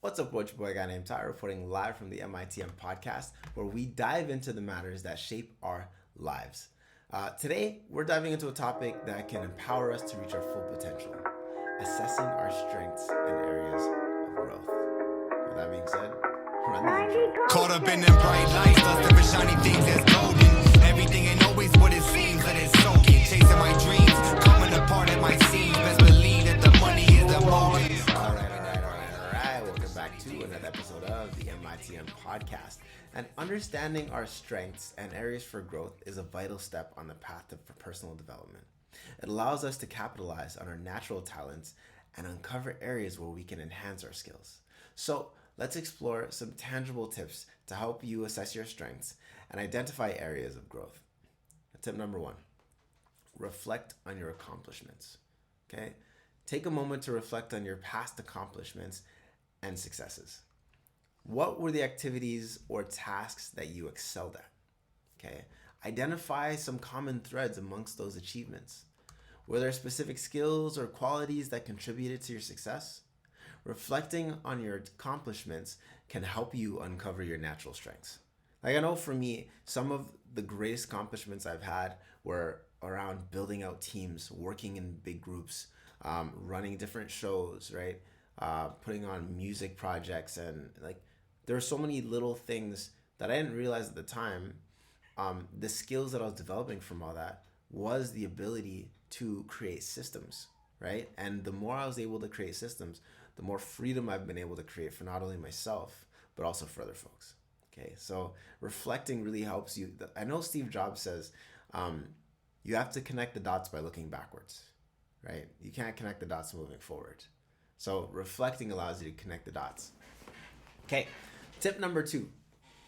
What's up, Watch Boy guy named Ty, reporting live from the MITM podcast, where we dive into the matters that shape our lives. Today, we're diving into a topic that can empower us to reach our full potential, assessing our strengths and areas of growth. With that being said, run the intro. Caught up in them bright lights, lost of shiny things that's golden. Everything ain't always what it seems, let it soak in. Chasing my dreams, coming apart at my seams. Best believe that the money is the motive. All right. Welcome back to another episode of the MITM podcast. And understanding our strengths and areas for growth is a vital step on the path for personal development. It allows us to capitalize on our natural talents and uncover areas where we can enhance our skills. So let's explore some tangible tips to help you assess your strengths and identify areas of growth. Tip number 1, reflect on your accomplishments. Okay? Take a moment to reflect on your past accomplishments and successes. What were the activities or tasks that you excelled at? Okay? Identify some common threads amongst those achievements. Were there specific skills or qualities that contributed to your success? Reflecting on your accomplishments can help you uncover your natural strengths. Like, I know for me, some of the greatest accomplishments I've had were around building out teams, working in big groups, running different shows, right? Putting on music projects, and like there are so many little things that I didn't realize at the time. The skills that I was developing from all that was the ability to create systems, right? And the more I was able to create systems, the more freedom I've been able to create for not only myself, but also for other folks. Okay, so reflecting really helps you. I know Steve Jobs says you have to connect the dots by looking backwards, right? You can't connect the dots moving forward. So reflecting allows you to connect the dots. Okay, tip number 2.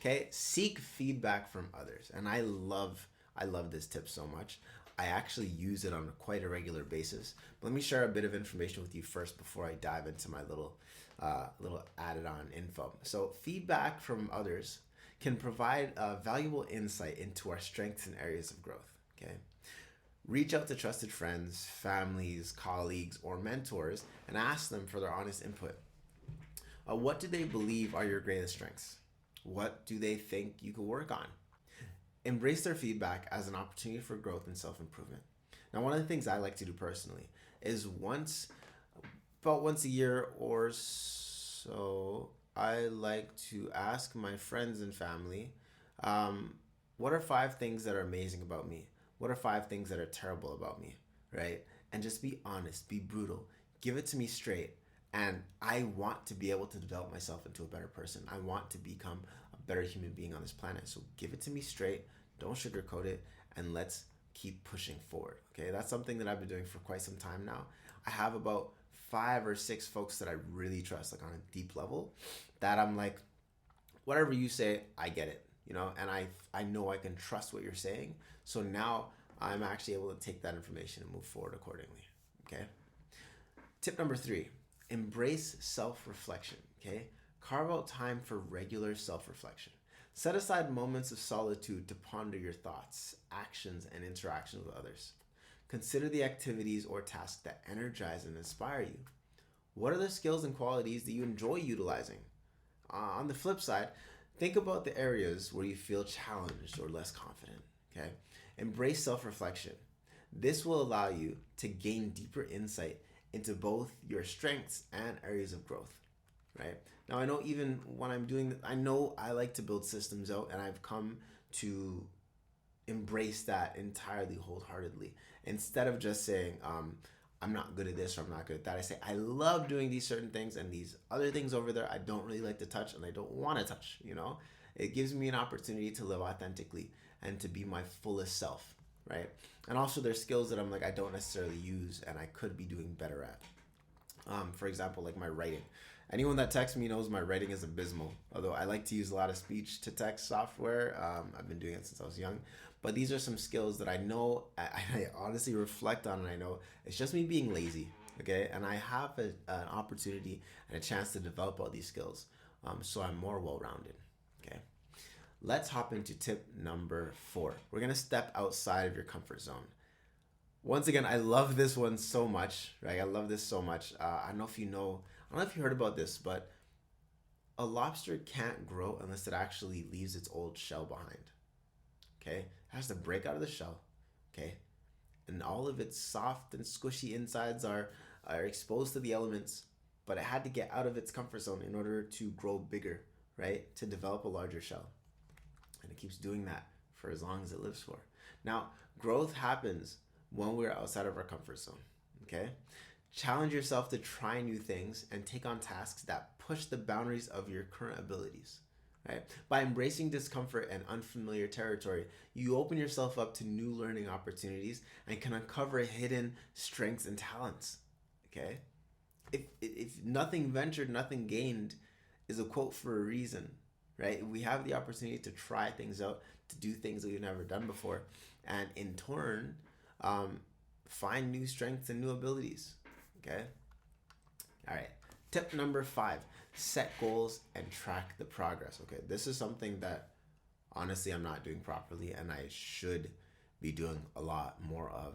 Okay, seek feedback from others. And I love this tip so much. I actually use it on quite a regular basis. But let me share a bit of information with you first before I dive into my little added on info. So feedback from others can provide valuable insight into our strengths and areas of growth. Okay. Reach out to trusted friends, families, colleagues, or mentors and ask them for their honest input. What do they believe are your greatest strengths? What do they think you could work on? Embrace their feedback as an opportunity for growth and self-improvement. Now, one of the things I like to do personally is about once a year or so, I like to ask my friends and family, what are 5 things that are amazing about me? What are 5 things that are terrible about me, right? And just be honest, be brutal, give it to me straight. And I want to be able to develop myself into a better person. I want to become a better human being on this planet. So give it to me straight, don't sugarcoat it, and let's keep pushing forward, okay? That's something that I've been doing for quite some time now. I have about 5 or 6 folks that I really trust, like on a deep level, that I'm like, whatever you say, I get it, you know, and I know I can trust what you're saying. So now I'm actually able to take that information and move forward accordingly, okay? Tip number 3, embrace self-reflection, okay? Carve out time for regular self-reflection. Set aside moments of solitude to ponder your thoughts, actions, and interactions with others. Consider the activities or tasks that energize and inspire you. What are the skills and qualities that you enjoy utilizing? On the flip side, think about the areas where you feel challenged or less confident, okay? Embrace self-reflection. This will allow you to gain deeper insight into both your strengths and areas of growth, right? Now, I know even when I'm doing, I know I like to build systems out, and I've come to embrace that entirely wholeheartedly. Instead of just saying, I'm not good at this or I'm not good at that, I say, I love doing these certain things, and these other things over there, I don't really like to touch and I don't want to touch, you know? It gives me an opportunity to live authentically and to be my fullest self, right? And also there's skills that I'm like, I don't necessarily use and I could be doing better at. For example, like my writing. Anyone that texts me knows my writing is abysmal, although I like to use a lot of speech to text software. I've been doing it since I was young. But these are some skills that I know, I honestly reflect on, and I know it's just me being lazy, okay? And I have an opportunity and a chance to develop all these skills, so I'm more well-rounded, okay? Let's hop into tip number 4. We're gonna step outside of your comfort zone. Once again, I love this one so much, right? I love this so much. I don't know if you heard about this, but a lobster can't grow unless it actually leaves its old shell behind. Okay? It has to break out of the shell. Okay? And all of its soft and squishy insides are exposed to the elements, but it had to get out of its comfort zone in order to grow bigger, right? To develop a larger shell. And it keeps doing that for as long as it lives for. Now, growth happens when we're outside of our comfort zone, okay? Challenge yourself to try new things and take on tasks that push the boundaries of your current abilities, right? By embracing discomfort and unfamiliar territory, you open yourself up to new learning opportunities and can uncover hidden strengths and talents, okay? If nothing ventured, nothing gained is a quote for a reason, right? We have the opportunity to try things out, to do things that we've never done before, and in turn, find new strengths and new abilities, okay? All right, tip number 5, set goals and track the progress, okay? This is something that honestly I'm not doing properly and I should be doing a lot more of.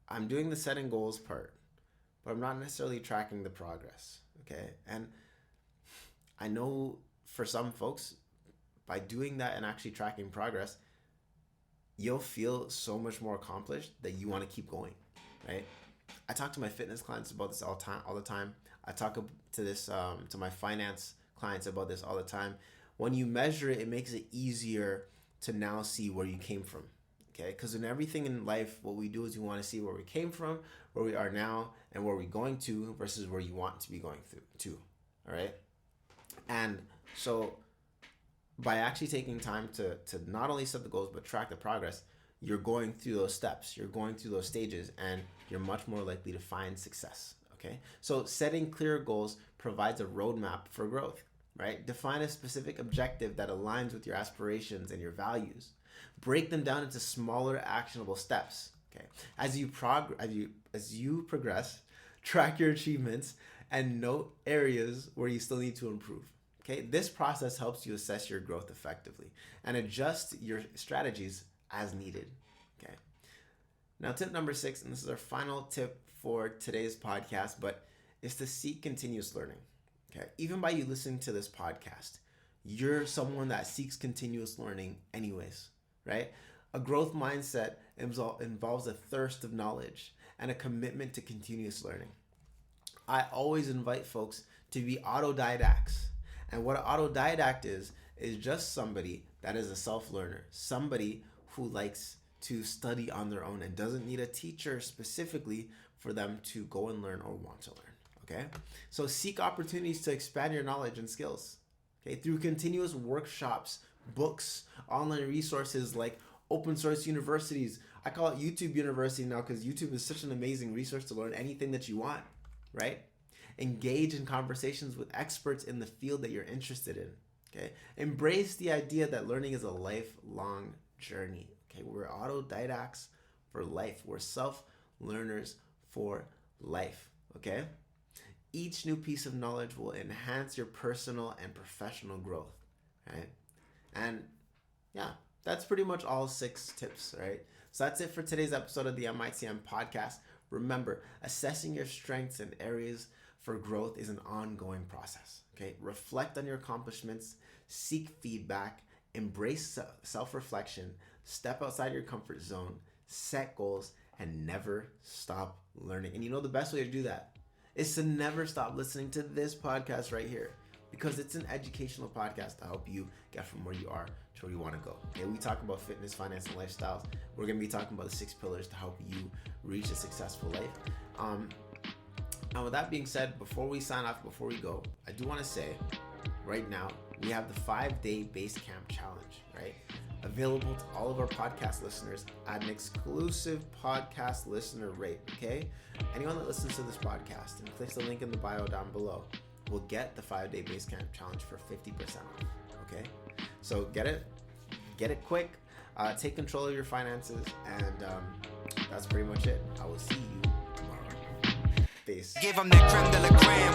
I'm doing the setting goals part, but I'm not necessarily tracking the progress, okay? And I know for some folks, by doing that and actually tracking progress, you'll feel so much more accomplished that you want to keep going, right? I talk to my fitness clients about this all the time. I talk to my finance clients about this all the time. When you measure it, it makes it easier to now see where you came from, okay? Because in everything in life, what we do is we want to see where we came from, where we are now, and where we're going to versus where you want to be going to, all right? And so by actually taking time to not only set the goals, but track the progress, you're going through those steps, you're going through those stages, and you're much more likely to find success, okay? So setting clear goals provides a roadmap for growth, right? Define a specific objective that aligns with your aspirations and your values. Break them down into smaller, actionable steps, okay? As you progress, track your achievements and note areas where you still need to improve. Okay, this process helps you assess your growth effectively and adjust your strategies as needed. Okay. Now, tip number 6, and this is our final tip for today's podcast, but is to seek continuous learning. Okay, even by you listening to this podcast, you're someone that seeks continuous learning anyways, right? A growth mindset involves a thirst of knowledge and a commitment to continuous learning. I always invite folks to be autodidacts. And what an autodidact is just somebody that is a self-learner, somebody who likes to study on their own and doesn't need a teacher specifically for them to go and learn or want to learn, okay? So seek opportunities to expand your knowledge and skills, okay? Through continuous workshops, books, online resources like open source universities. I call it YouTube University now because YouTube is such an amazing resource to learn anything that you want, right? Engage in conversations with experts in the field that you're interested in, okay? Embrace the idea that learning is a lifelong journey, okay? We're autodidacts for life. We're self-learners for life, okay? Each new piece of knowledge will enhance your personal and professional growth, right? And yeah, that's pretty much all 6 tips, right? So that's it for today's episode of the MITM podcast. Remember, assessing your strengths and areas for growth is an ongoing process, okay? Reflect on your accomplishments, seek feedback, embrace self-reflection, step outside your comfort zone, set goals, and never stop learning. And you know the best way to do that is to never stop listening to this podcast right here, because it's an educational podcast to help you get from where you are to where you want to go. Okay, we talk about fitness, finance, and lifestyles. We're going to be talking about the 6 pillars to help you reach a successful life. And with that being said, before we sign off, before we go, I do want to say right now, we have the 5-day base camp challenge, right? Available to all of our podcast listeners at an exclusive podcast listener rate, okay? Anyone that listens to this podcast and clicks the link in the bio down below will get the 5-day base camp challenge for 50% off, okay? So get it quick, take control of your finances, and that's pretty much it. I will see you tomorrow. Peace. Give them that creme de la creme.